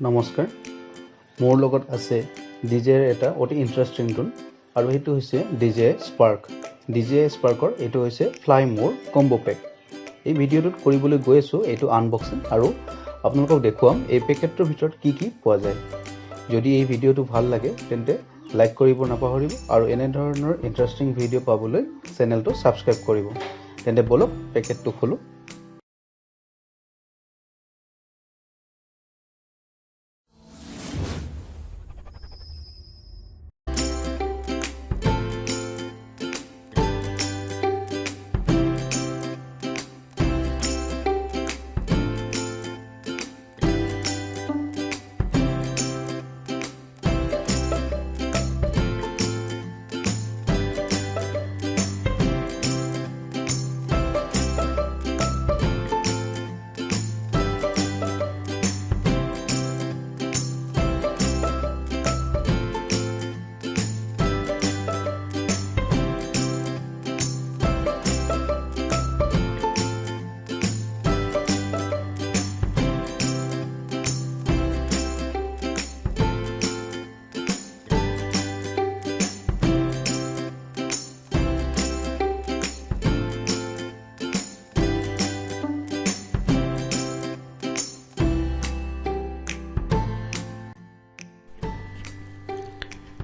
নমস্কাৰ মোৰ লগত আছে DJI এটা অতি ইন্টাৰেষ্টিং টুল আৰু এটো হৈছে DJI স্পাৰ্কৰ এটো হৈছে ফ্লাই মোৰ কম্বো পেক এই ভিডিওটোত কৰিবলৈ গৈ আছো এটো আনবক্সিং আৰু আপোনালোকক দেখুৱাম এই পেকেটৰ ভিতৰত কি পোৱা যায় যদি এই ভিডিওটো ভাল লাগে তেন্তে লাইক কৰিব নাপাহৰিব আৰু এনে ধৰণৰ ইন্টাৰেষ্টিং ভিডিও পাবলৈ চেনেলটো সাবস্ক্ৰাইব কৰিব তেন্তে বলক পেকেটটো খোলো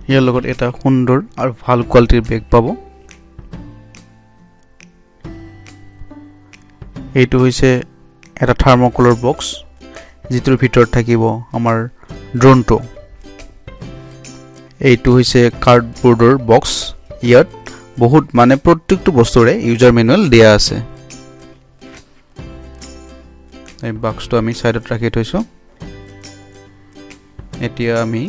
ইয়াৰ লগত এটা সুন্দৰ আৰু ভাল কোৱালিটিৰ বেগ পাব এইটো হৈছে এটা থাৰ্মোকলৰ বক্স যিটোৰ ভিতৰত থাকিব আমাৰ ড্ৰোনটো এইটো হৈছে কাৰ্ডবোৰ্ডৰ বক্স ইয়াত বহুত মানে প্ৰত্যেকটো বস্তুৰে ইউজাৰ মেনুৱেল দিয়া আছে এই বক্সটো আমি সাইডত ৰাখি থৈছো এতিয়া আমি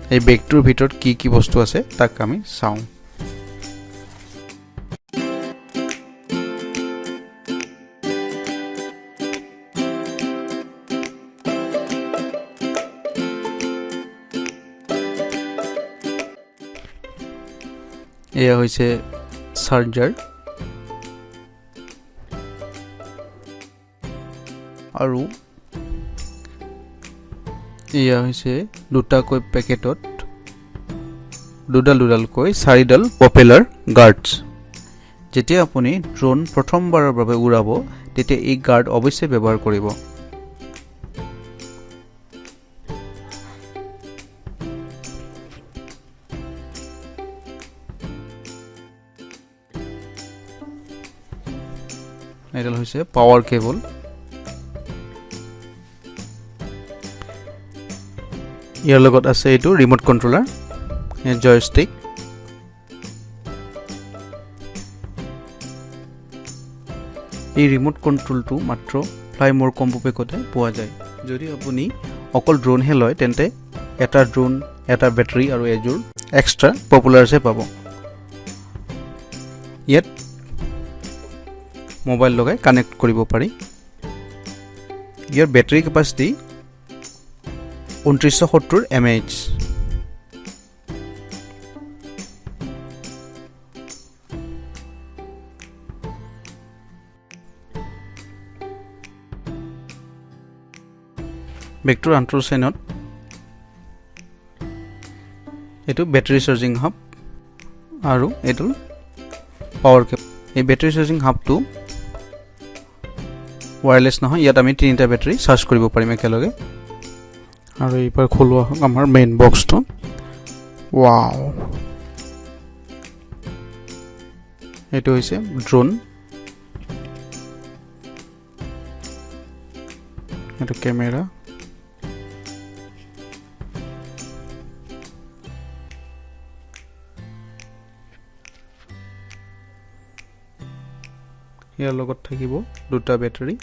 এই বেগটোৰ ভিতৰত কি বস্তু আছে তাক আমি চাও এয়া হৈছে চাৰ্জাৰ আৰু এয়া হৈছে দুটাকৈ পেকেটত দুডালকৈ চাৰিডাল পপুলাৰ গাৰ্ডছ যেতিয়া আপুনি ড্ৰোন প্ৰথমবাৰৰ বাবে উৰাব তেতিয়া এই গাৰ্ড অৱশ্যই ব্যৱহাৰ কৰিব এডাল হৈছে পাৱাৰ কেবল ইয়াৰ লগত আছে এটো ৰিমোট কন্ট্ৰোলাৰ জয়ষ্টিক এই ৰিমোট কন্ট্ৰোলটো মাত্ৰ ফ্লাই মোৰ কম্বো পেকতে পোৱা যায় যদি আপুনি অকল ড্ৰোন হে লয় তেন্তে এটা ড্ৰোন এটা বেটাৰী আৰু এজোৰ এক্সট্ৰা পপুলাৰছে পাব ইয়াত মোবাইল লগাই কানেক্ট কৰিব পাৰি ইয়াৰ বেটাৰী কেপাসিটি 2970 mAh বেগটোৰ আন্তৰ চেনত এটো বেটাৰী চাৰ্জিং হাব আৰু এটো পাৱাৰ কেপ এই বেটাৰী চাৰ্জিং হাবটো ওয়্যাৰলেছ নহয় ইয়াত আমি তিনিটা বেটাৰী চাৰ্জ কৰিব পাৰিম একেলগে আৰু এইবাৰ খোলোৱা হক আমাৰ মেইন বক্সটো ওয়াও এটো হৈছে ড্ৰোন এটো ক্যামেৰা ইয়াৰ লগত থাকিব দুটা বেটাৰী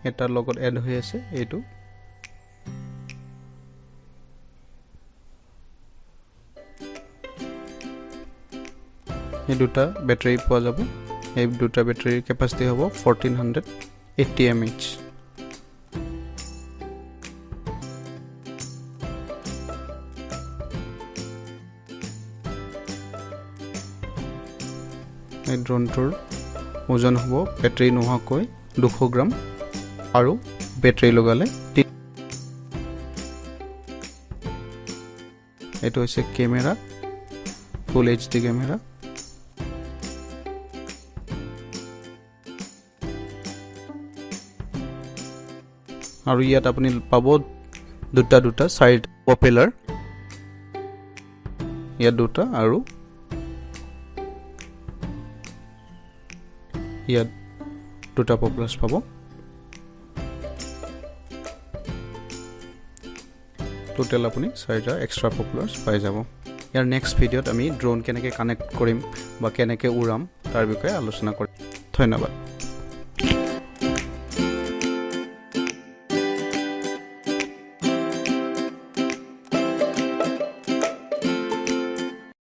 এটাৰ লগত এড হৈ আছে এইটো এই দুটা বেটাৰী পোৱা যাব এই দুটা বেটাৰীৰ কেপাসিটি হ'ব 1480 mAh এই ড্ৰোনটোৰ ওজন হ'ব বেটাৰী নোহোৱাকৈ 200 গ্ৰাম আৰু বেটাৰী লগালে এইটো হৈছে কেমেৰা ফুল এইচডি কেমেৰা আৰু ইয়াত আপুনি পাব দুটা সাইড পপুলাৰ ইয়াত দুটা আৰু ইয়াত দুটা পপুলাৰ্স পাব টোটাল আপুনি 4টা এক্সট্ৰা পপুলাৰ্স পাই যাব ইয়াৰ নেক্সট ভিডিঅ'ত আমি ড্ৰোন কেনেকৈ কানেক্ট কৰিম বা কেনেকৈ উৰাম তাৰ বিষয়ে আলোচনা কৰিম ধন্যবাদ